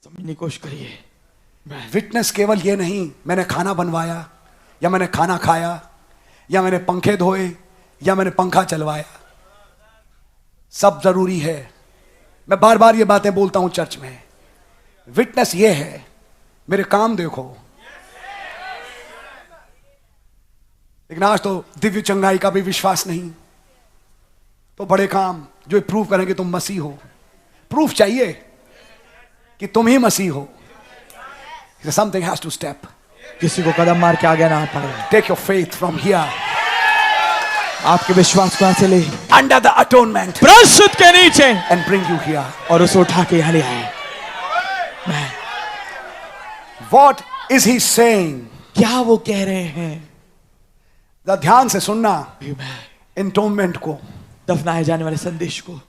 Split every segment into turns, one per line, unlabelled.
समझने की कोशिश करिए।
विटनेस केवल ये नहीं मैंने खाना बनवाया या मैंने खाना खाया या मैंने पंखे धोए या मैंने पंखा चलवाया, सब जरूरी है। मैं बार बार ये बातें बोलता हूं चर्च में। विटनेस ये है मेरे काम देखो, लेकिन आज तो दिव्य चंगाई का भी विश्वास नहीं, तो बड़े काम जो प्रूव करेंगे तुम मसीह हो। प्रूफ चाहिए कि तुम ही मसीह हो। Something has to step.
किसी को कदम मार के आगे ना पड़े।
Take your faith from here,
आपके विश्वास को यहाँ से ले,
अंडर द अटोनमेंट,
प्रायश्चित के नीचे,
एंड ब्रिंग यू हियर,
और उसे उठा के यहाँ ले आए।
What is he saying?
क्या वो कह रहे हैं?
ध्यान से सुनना इंटोनमेंट को,
दफनाए जाने वाले संदेश को।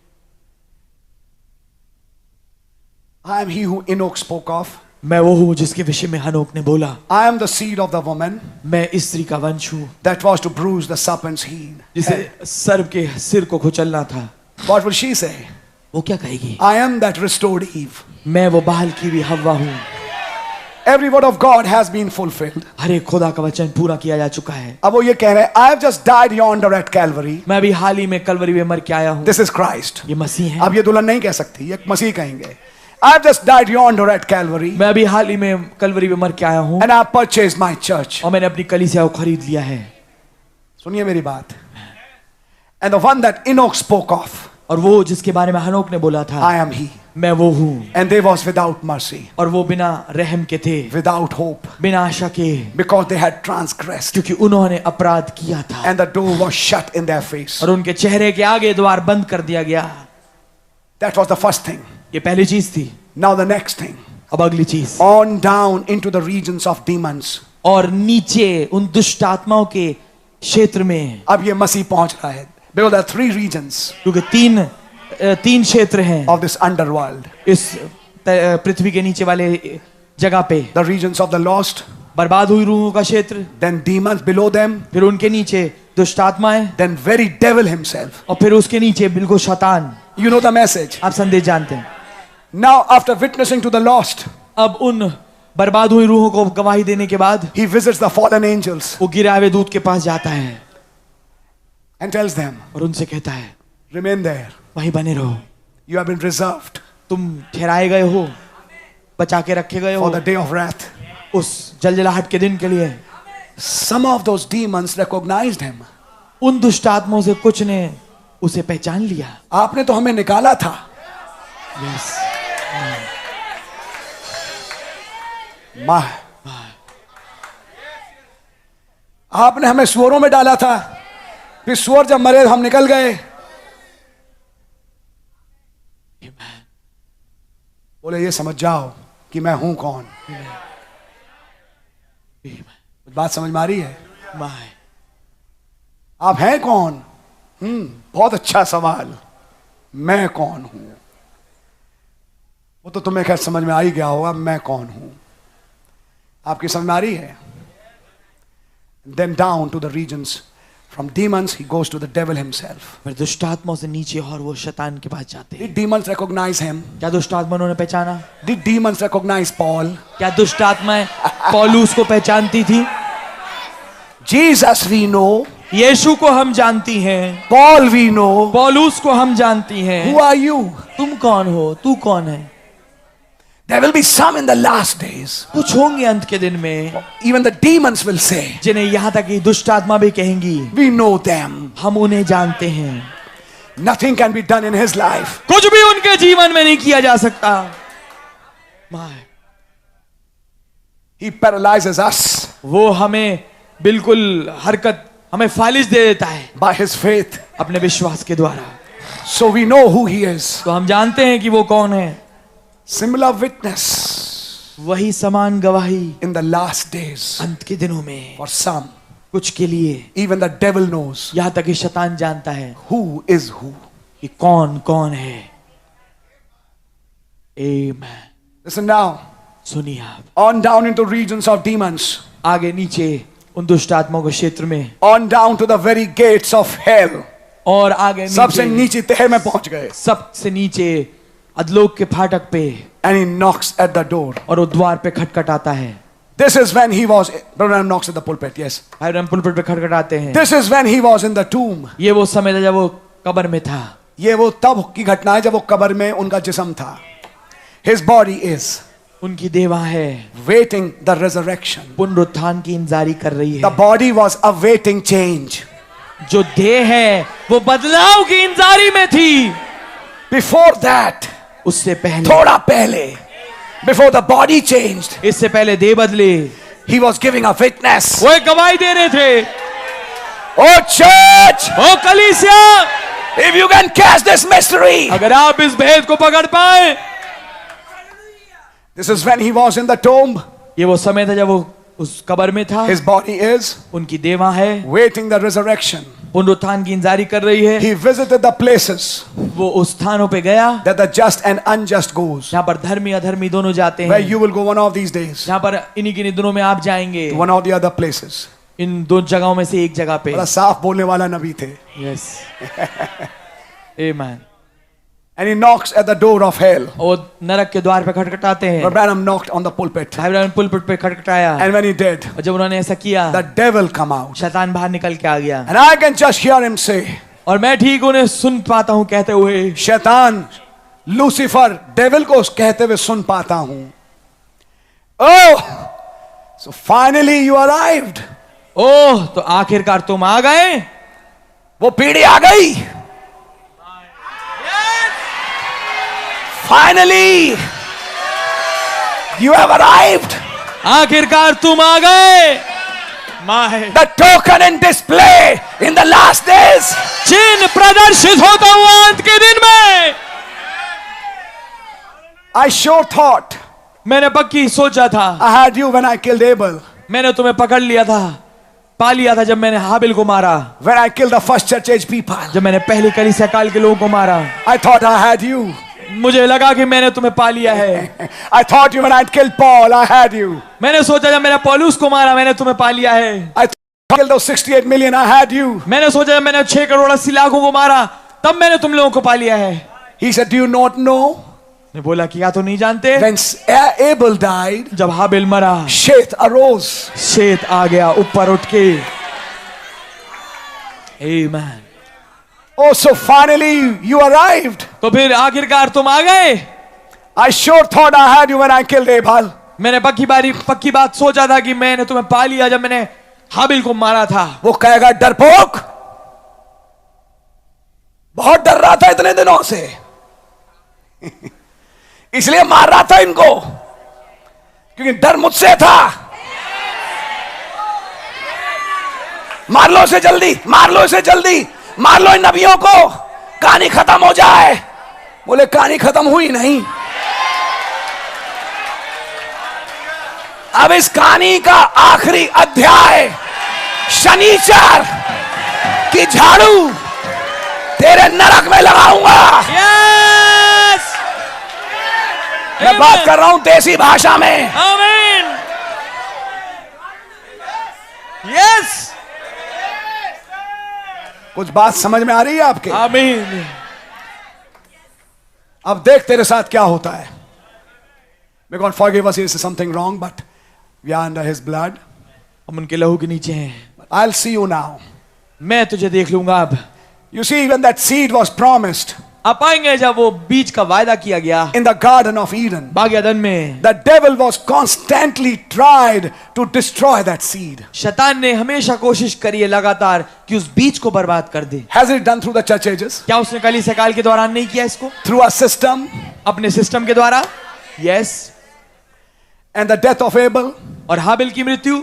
I am he who Enoch spoke of.
मैं वो हूँ जिसके विषय में हनोक ने बोला।
I am the seed of the woman
मैं स्त्री का वंश हूँ
that was to bruise the serpent's heel.
जिसे सर्प के सिर को कुचलना था।
What will she say?
वो क्या कहेगी?
I am that restored Eve.
मैं वो बहाल की हुई हव्वा हूँ।
Every word of God has been fulfilled.
हर एक खुदा का वचन पूरा किया जा चुका है।
अब वो ये कह रहे हैं, I have just died yonder at Calvary.
मैं अभी हाल ही में कलवरी में मर के आया हूँ।
This is Christ.
ये मसीह है।
अब ये दुल्हन नहीं कह सकती, ये मसीह कहेंगे। I have just died yonder at Calvary.
मैं अभी हाल ही में कलवरी में मर के आया हूँ,
And I have purchased my church.
और मैंने अपनी कलीसिया को खरीद लिया है।
सुनिए मेरी बात। And the one that Enoch spoke of,
और वो जिसके बारे में हनोक ने बोला था,
I am he.
मैं वो हूँ।
And they was without mercy,
और वो बिना रहम के थे,
without hope,
बिना आशा के,
because they had transgressed.
क्योंकि उन्होंने अपराध किया था,
And the door was shut in their face.
और उनके चेहरे के आगे द्वार बंद कर दिया गया।
That was the first thing.
ये पहली चीज थी।
Now the next thing.
अब अगली चीज,
On down into the regions of demons.
और नीचे उन दुष्ट आत्माओं के क्षेत्र में।
अब ये मसीह पहुंच रहा है। Because there are 3 regions
क्योंकि तीन क्षेत्र हैं
of this underworld.
इस पृथ्वी के नीचे वाले जगह पे।
The regions of the lost,
बर्बाद हुई रूहों का क्षेत्र,
then demons below them,
फिर उनके नीचे दुष्ट आत्माएं,
then very devil himself.
और फिर उसके नीचे बिल्कुल शैतान।
You know the message.
आप संदेश जानते हैं।
Now after witnessing to the lost,
अब उन बर्बाद हुई रूहों को गवाही देने के बाद
he visits the fallen angels
वो गिरे हुए दूत के पास जाता है
and tells them,
और उनसे कहता है,
remain there.
वहीं बने रहो,
You have been reserved
तुम ठहराए गए हो, बचा के रखे गए हो
for the day of wrath.
उस जलजलाहट के दिन के लिए।
Some of those demons recognized him.
उन दुष्ट आत्माओं से कुछ ने उसे पहचान लिया।
आपने तो हमें निकाला था।
यस,
माँ, आपने हमें सुअरों में डाला था, फिर सुअर जब मरे हम निकल गए। बोले ये समझ जाओ कि मैं हूं कौन। बात समझ में आ रही है? आप हैं कौन? बहुत अच्छा सवाल। मैं कौन हूं? वो तो तुम्हें खैर समझ में आ ही गया होगा, मैं कौन हूं। आपकी समझ में आ रही है? Then down to the regions from demons he goes to the devil himself.
फिर दुष्ट आत्माओं से नीचे और वो शैतान के पास जाते हैं।
Did demons recognize him?
क्या दुष्ट आत्मा उन्होंने पहचाना?
Did demons recognize Paul?
क्या दुष्ट आत्माएं पौलुस को पहचानती थी?
Jesus we know.
यीशु को हम जानती हैं।
Paul we know.
पौलुस को हम जानती हैं।
Who are you?
तुम कौन हो? तू कौन है?
There will be some in the last days.
कुछ होंगे अंत के दिन में,
Even the demons will say,
जिन्हें यहाँ तक कि दुष्ट आत्मा भी कहेंगी,
we know them.
हम उन्हें जानते हैं।
Nothing can be done in his life.
कुछ भी उनके जीवन में नहीं किया जा सकता।
He paralyzes us
वो हमें बिल्कुल हरकत, हमें फालिज दे देता है
by his faith.
अपने विश्वास के द्वारा।
So we know who he is.
तो हम जानते हैं कि वो कौन है।
Similar witness
वही समान गवाही
in the last days
अंत के दिनों में
for some.
कुछ के लिए।
Even the devil knows
यहाँ तक कि शैतान जानता है
who is who.
कि कौन कौन है। Amen.
Listen now.
सुनिए आप,
On down into regions of demons.
आगे नीचे उन दुष्ट आत्माओं के क्षेत्र में,
On down to the very gates of hell.
और आगे
सबसे
नीचे
नीचे तह में पहुंच गए।
सबसे नीचे अधलोक के फाटक पे।
and he knocks at the door.
और वो द्वार पे खटखटाता है।
This is when he was, Brother Branham knocks at the pulpit, yes.
भाई ब्रैनम पुलपिट पे खटखटाते हैं।
This is when he was in the tomb.
ये वो समय था जब वो कब्र में था।
ये वो तब की घटना है जब वो कब्र में उनका जिस्म था। His body is
उनकी देह वहां है,
waiting the resurrection.
पुनरुत्थान की इंतजारी कर रही
The
है।
body was awaiting change.
जो देह है वो बदलाव की इंतजारी में थी।
Before that,
उससे पहले,
थोड़ा पहले, before the body changed,
इससे पहले देह बदले,
he was giving a witness.
वो एक गवाही दे रहे थे।
Oh church,
ओ कलीसिया,
if you can catch this mystery,
अगर आप इस भेद को पकड़ पाए।
this is when he was in the tomb.
ये वो समय था जब वो उस कब्र में था।
His body is
उनकी देह वहां है,
waiting the resurrection.
पुनरुत्थान की इंतजारी कर रही है।
He visited the places
वो उस स्थानों पे गया
that the just and unjust goes.
जहाँ पर धर्मी अधर्मी दोनों जाते
Where
हैं,
you will go one of these days,
जहाँ पर इन्हीं किन्हीं दिनों में आप जाएंगे।
to one of the other places.
इन दो जगहों में से एक जगह पे।
बड़ा साफ बोलने वाला नबी थे.
यस, आमीन।
And he knocks at the door of hell.
वो नरक के द्वार पे खटखटाते हैं।
Brother Branham knocked on the pulpit.
भाई ब्रैनम पुलपिट पे खटखटाया,
And when he did,
और जब उन्होंने ऐसा किया,
the devil come out.
शैतान बाहर निकल के आ गया।
And I can just hear him say,
और मैं ठीक उन्हें सुन पाता हूँ कहते हुए,
शैतान लूसीफर डेविल को कहते हुए सुन पाता हूं, oh, so finally you arrived.
ओह तो आखिरकार तुम आ गए।
वो पीढ़ी आ गई. Finally you have arrived.
आखिरकार तुम आ गए। My
The token in display in the last days.
चिन्ह प्रदर्शित होता हुआ अंत के दिन में।
I sure thought
मैंने पक्की सोचा था,
I had you when I killed Abel,
मैंने तुम्हें पकड़ लिया था, पा लिया था जब मैंने हाबिल को मारा,
when I killed the first church age people.
जब मैंने पहली कलीसिया काल के लोगों को मारा।
I thought I had you.
मुझे लगा कि मैंने तुम्हें पा लिया है।
I thought you when I killed Paul, I had you.
मैंने सोचा जब मैंने पौलुस को मारा मैंने तुम्हें पा लिया है।
I thought I killed those 68 million, I had you.
मैंने सोचा जब मैंने 6 करोड़ 80 लाखों को मारा तब मैंने तुम लोगों को पा लिया है।
He said, do you not know?
ने बोला कि क्या तो नहीं जानते,
When Abel died,
जब हाबिल मरा
Sheth arose.
शेत आ गया ऊपर उठ के। आमीन।
Oh, so finally you arrived.
तो फिर आखिरकार तुम आ गए।
I sure thought I had you when I killed Abel.
मैंने पक्की बात सोचा था कि मैंने तुम्हें पा लिया जब मैंने हाबिल को मारा था।
वो कहेगा डरपोक, बहुत डर रहा था इतने दिनों से, इसलिए मार रहा था इनको, क्योंकि डर मुझसे था। मार लो इसे जल्दी, मार लो इसे जल्दी, मार लो इन नबियों को, कहानी खत्म हो जाए। बोले कहानी खत्म हुई नहीं। अब इस कहानी का आखिरी अध्याय, शनिचर की झाड़ू तेरे नरक में लगाऊंगा।
यस,
मैं बात कर रहा हूं देसी भाषा में।
आमीन। यस,
कुछ बात समझ में आ रही है आपके?
आमीन।
अब देख तेरे साथ क्या होता है। May God forgive us if this is something wrong, but we are under His blood.
हम उनके लहू के नीचे हैं।
I'll see you now.
मैं तुझे देख लूंगा अब।
You see, when that seed was promised
आप आएंगे जब वो बीज का वायदा किया गया
in the Garden of Eden,
Bagh Edan में,
the devil was constantly tried to destroy that seed.
शैतान ने हमेशा कोशिश करी है लगातार कि उस बीज को बर्बाद कर दे।
Has it done through the church ages?
क्या उसने कलीसिया काल के दौरान नहीं किया इसको?
Through a system?
अपने सिस्टम के द्वारा? Yes.
And the death of Abel
और हाबिल की मृत्यु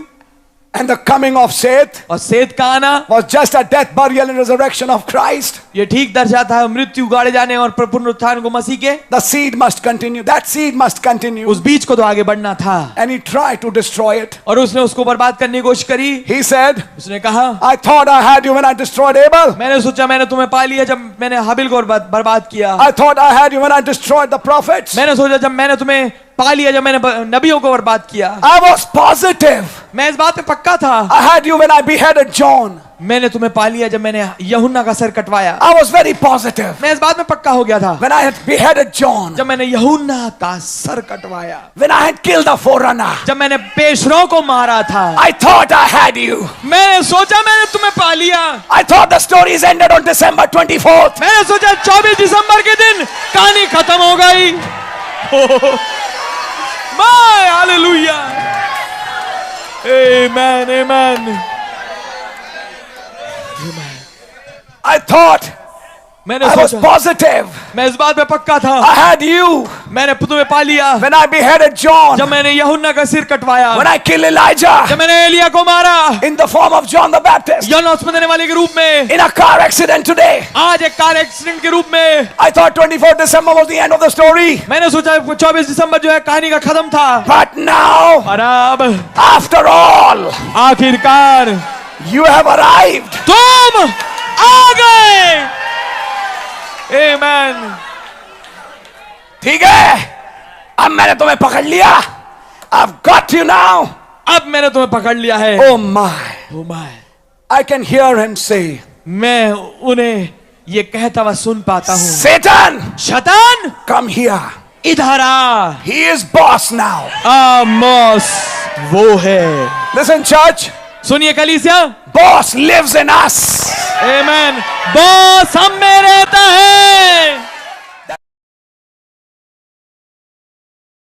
and the coming of Seth
और सेत का आना
was just a death, burial and resurrection of Christ.
ये ठीक दर्शाता है मृत्यु गाड़े जाने और पुनरुत्थान को मसीह के।
The seed must continue. That seed must continue.
उस बीज को तो आगे बढ़ना था
And he tried to destroy it.
और उसने उसको बर्बाद करने की कोशिश करी।
He said,
उसने कहा
I thought I had you when I destroyed Abel.
मैंने सोचा मैंने तुम्हें पा लिया जब मैंने हाबिल को बर्बाद किया।
I thought I had you when I destroyed the prophets.
मैंने सोचा जब मैंने तुम्हें पा लिया जब मैंने नबियों को बर्बाद किया।
I was positive.
मैं इस बात पे पक्का था।
I had you when I beheaded John.
मैंने तुम्हें पा लिया जब मैंने यूहन्ना का sir कटवाया।
I was very positive
मैं इस बात में पक्का हो गया था
when I had beheaded John.
जब मैंने यूहन्ना का sir कटवाया,
When I had killed the forerunner.
जब मैंने पेशरों को मारा था।
I thought I had you.
मैंने सोचा मैंने तुम्हें पा लिया।
I thought the stories ended on December 24th.
मैंने सोचा 24 दिसंबर के दिन कहानी खत्म हो गई। My hallelujah, amen amen.
I thought
मैंने
I was
सोचा,
positive.
मैं इस बात पे पक्का था
I had you
मैंने तुम्हें पा लिया
when I beheaded John.
जब मैंने यूहन्ना का सिर कटवाया,
When I killed Elijah
जब मैंने एलिया को मारा
in the form of John the Baptist.
यूहन्ना उसमें देने वाले के रूप में,
In a car accident today.
आज एक कार एक्सीडेंट के रूप में।
I thought 24th December was the end of the story.
मैंने सोचा 24 दिसंबर जो है कहानी का खत्म था,
But now,
और अब
after all,
आखिरकार
you have arrived.
तुम आ गए। आमेन।
ठीक है, अब मैंने तुम्हें पकड़ लिया। I've got you now.
अब मैंने तुम्हें पकड़ लिया है।
Oh my.
Oh my,
I can hear him say,
मैं उन्हें ये कहता हुआ सुन पाता हूँ,
Satan,
शैतान
come here.
इधर आ।
He is boss now.
आमोस वो है।
Listen, church.
सुनिए कलीसिया,
Boss lives in us.
Amen. Boss हम में रहता है।